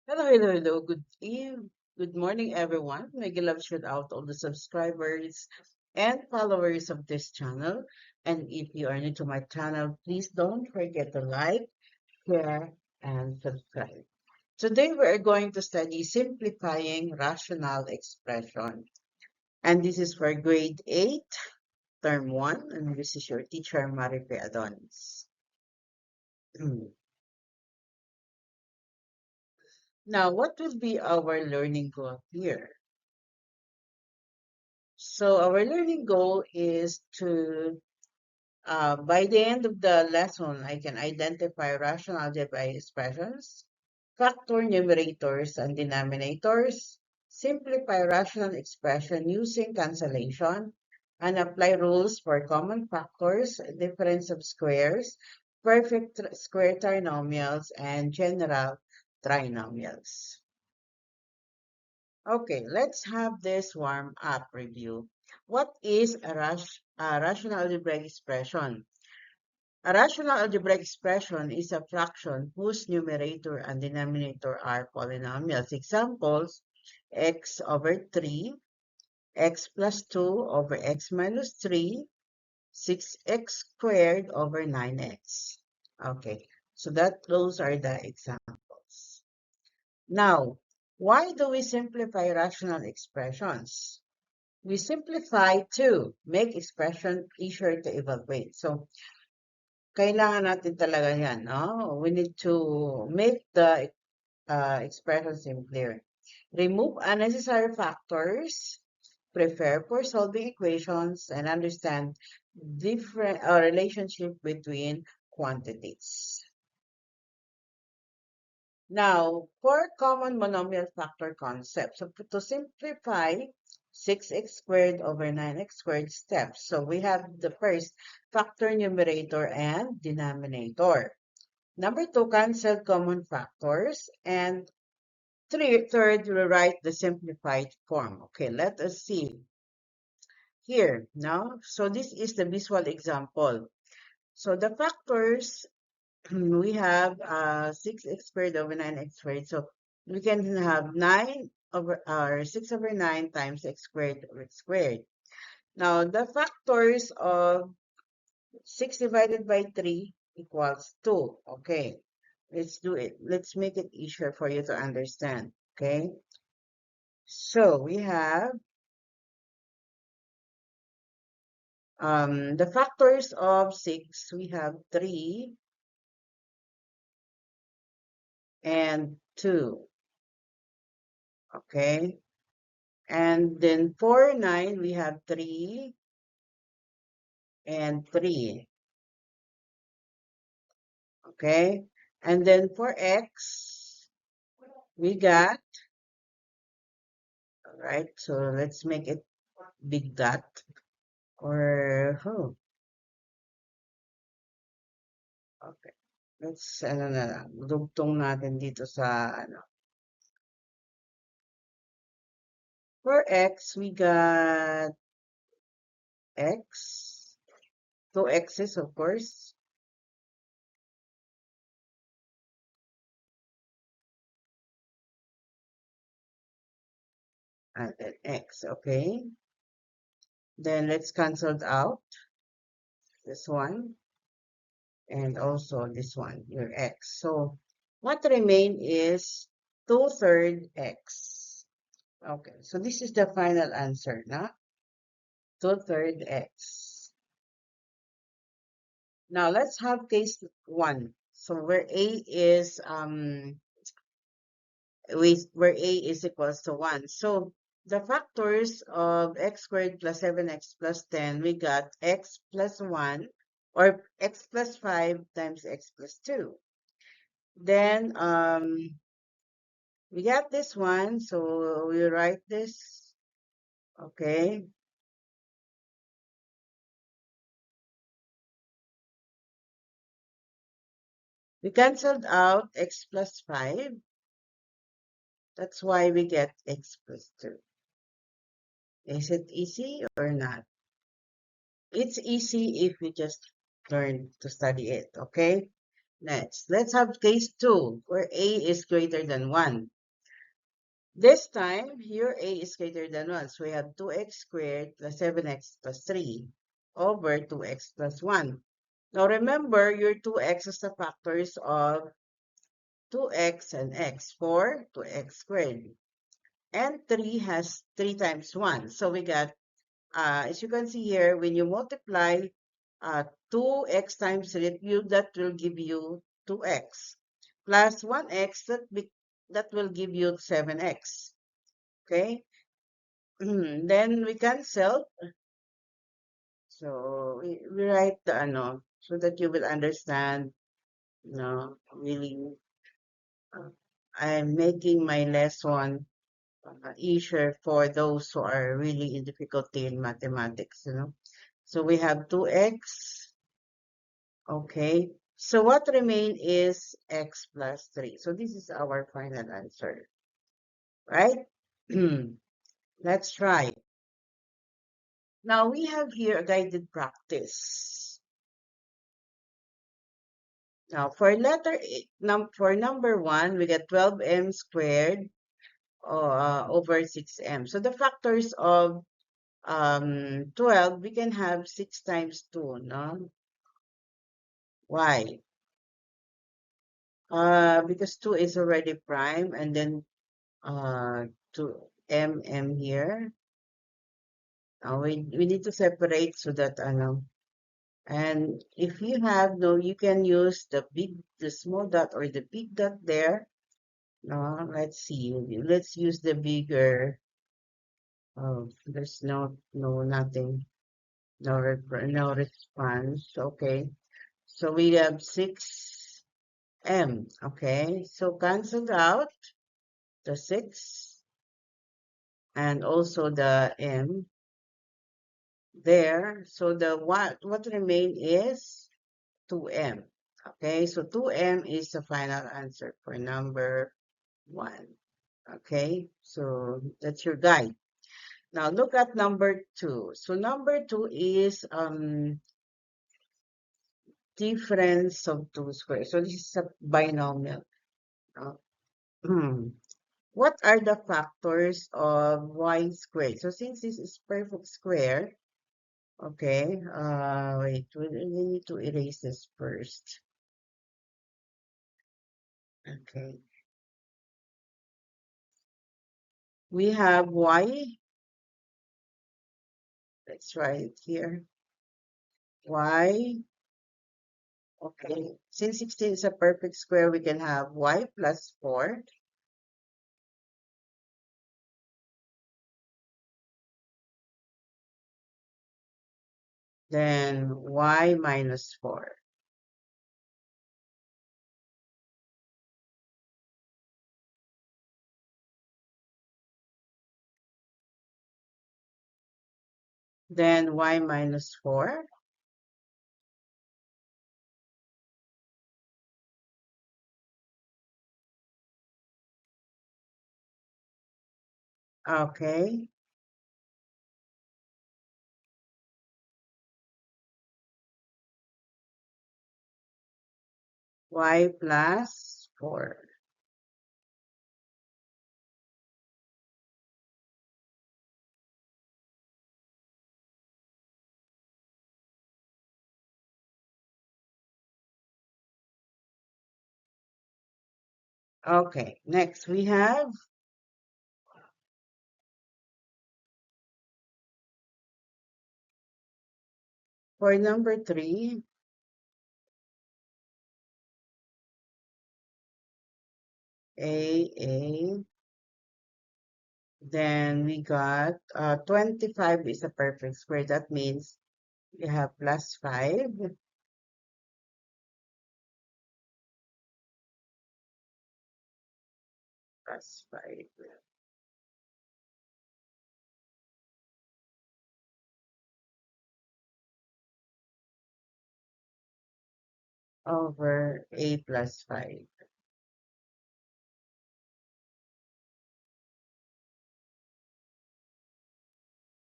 Hello, hello, hello. Good eve. Good morning, everyone. My love shout out all the subscribers and followers of this channel. And if you are new to my channel, please don't forget to like, share, and subscribe. Today we are going to study simplifying rational expression. And this is for grade 8, term 1. And this is your teacher, Marife Adonis. Now, what will be our learning goal here? So our learning goal is to, by the end of the lesson, I can identify rational algebraic expressions, factor numerators and denominators, simplify rational expression using cancellation, and apply rules for common factors, difference of squares, perfect square trinomials, and general trinomials. Okay, let's have this warm up review. What is a rational algebraic expression? A rational algebraic expression is a fraction whose numerator and denominator are polynomials. Examples, x over 3, x plus 2 over x minus 3, 6x squared over 9x. Okay, so those are the examples. Now, why do we simplify rational expressions? We simplify to make expression easier to evaluate. So, kailangan natin talaga yan, no? We need to make the expression simpler. Remove unnecessary factors, prepare for solving equations, and understand different relationship between quantities. Now, for common monomial factor concept, so to simplify 6x squared over 9x squared steps. So we have the first factor numerator and denominator. Number two, cancel common factors. And third, rewrite the simplified form. Okay, let us see here now. So this is the visual example. So the factors we have 6x squared over 9x squared. So we can have 9 over 6 over 9 times x squared over x squared. Now the factors of 6 divided by 3 equals 2. Okay, let's do it. Let's make it easier for you to understand. Okay, so we have the factors of 6. We have 3 and 2. Okay. And then for 9, we have 3 and 3. Okay. And then for x, we got, all right, so let's make it big dot. Or, oh, okay. Let's, ano na lang, dugtong natin dito sa, ano. For x, we got x, 2 x's, of course. And then x, okay. Then let's cancel it out. This one. And also this one, your x. So what remain is 2/3 x. Okay, so this is the final answer, na? 2/3 x. Now let's have case 1. So where a is where a is equals to 1. So the factors of x squared plus 7x plus 10, we got x plus 1 or x plus 5 times x plus 2. Then we got this one, so we write this, okay. We canceled out x plus 5. That's why we get x plus 2. Is it easy or not? It's easy if you just learn to study it, okay? Next, let's have case 2, where a is greater than 1. This time, here a is greater than 1. So we have 2x squared plus 7x plus 3 over 2x plus 1. Now remember, your 2x is the factors of 2x and x, 4, 2x squared. And 3 has 3 times 1. So we got, as you can see here, when you multiply 2x times 3, that will give you 2x. Plus 1x, that will give you 7x. Okay? Then we cancel. So we write the ano, so that you will understand, really, I'm making my lesson easier for those who are really in difficulty in mathematics. So we have 2x, okay. So what remain is x plus 3. So this is our final answer, right? Let's try. Now we have here a guided practice. Now for letter A, for number 1, we get 12m squared over 6m. So the factors of 12, we can have 6 times 2, no? Why? Because 2 is already prime, and then 2 here. We need to separate so that and if you have no, you can use the small dot or the big dot there. No, let's see. Let's use the bigger. Oh, there's nothing. No response. Okay. So we have 6m. Okay. So cancel out the 6 and also the m there. So the what remain is 2m. Okay. So 2m is the final answer for number 1. Okay. So that's your guide. Now look at number 2. So number 2 is difference of two squares. So this is a binomial. Uh, what are the factors of y squared? So since this is perfect square, okay, wait, we need to erase this first. Okay. We have y. Let's write it here. Y. Okay. Since 16 is a perfect square, we can have y plus 4. Then y minus 4. Then y minus 4. Okay. Y plus 4. Okay, next we have for number 3, A. Then we got 25 is a perfect square. That means we have plus 5, plus 5 over A plus 5.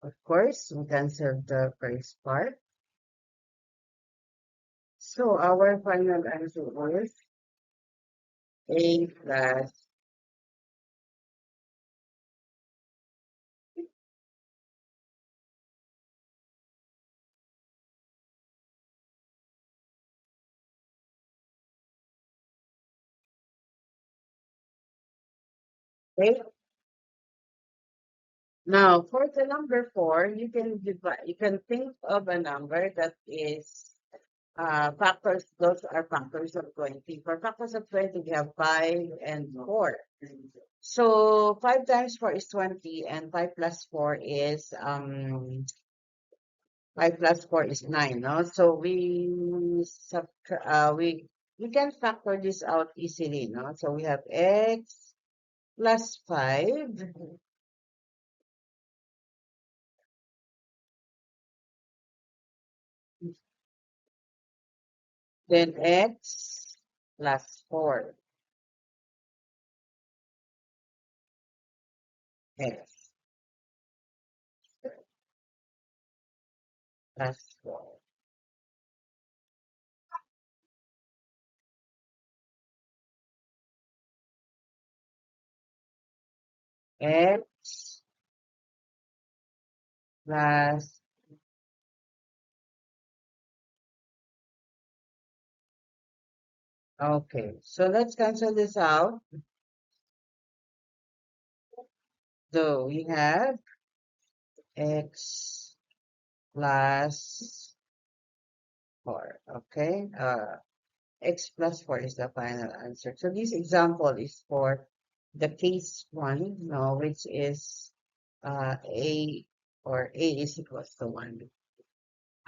Of course, we cancel the first part. So our final answer is A plus Okay. Now, for the number 4, you can think of a number that is factors, those are factors of 20. For factors of 20, we have 5 and 4. So 5 times 4 is 20 and 5 plus 4 is 5 plus 4 is 9, no? So we can factor this out easily, no? So we have x plus 5, then x plus 4, x plus 4, x plus, okay. So let's cancel this out. So we have x plus 4, okay? X plus 4 is the final answer. So this example is for the case 1, no, which is A, or A is equals to 1.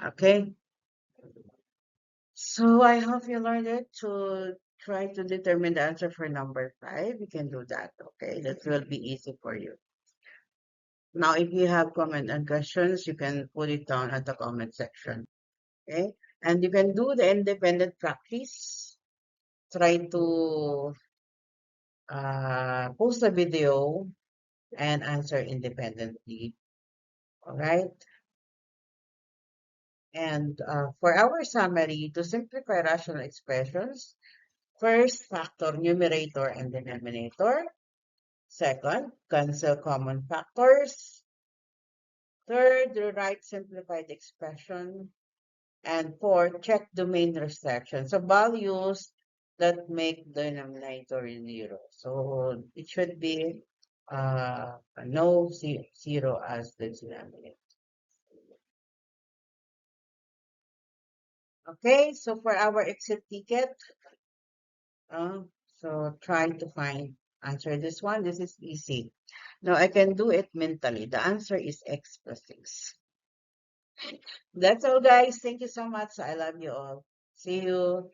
Okay? So I hope you learned it to try to determine the answer for number 5. You can do that, okay? That will be easy for you. Now, if you have comment and questions, you can put it down at the comment section, okay? And you can do the independent practice. Try to post a video and answer independently. All right. And for our summary, to simplify rational expressions, first, factor numerator and denominator. Second, cancel common factors. Third, rewrite simplified expression. And fourth, check domain restriction. So values that make denominator zero. So it should be no zero as the denominator. Okay, so for our exit ticket, uh, so try to answer this one. This is easy. Now I can do it mentally. The answer is x plus 6. That's all, guys. Thank you so much. I love you all. See you.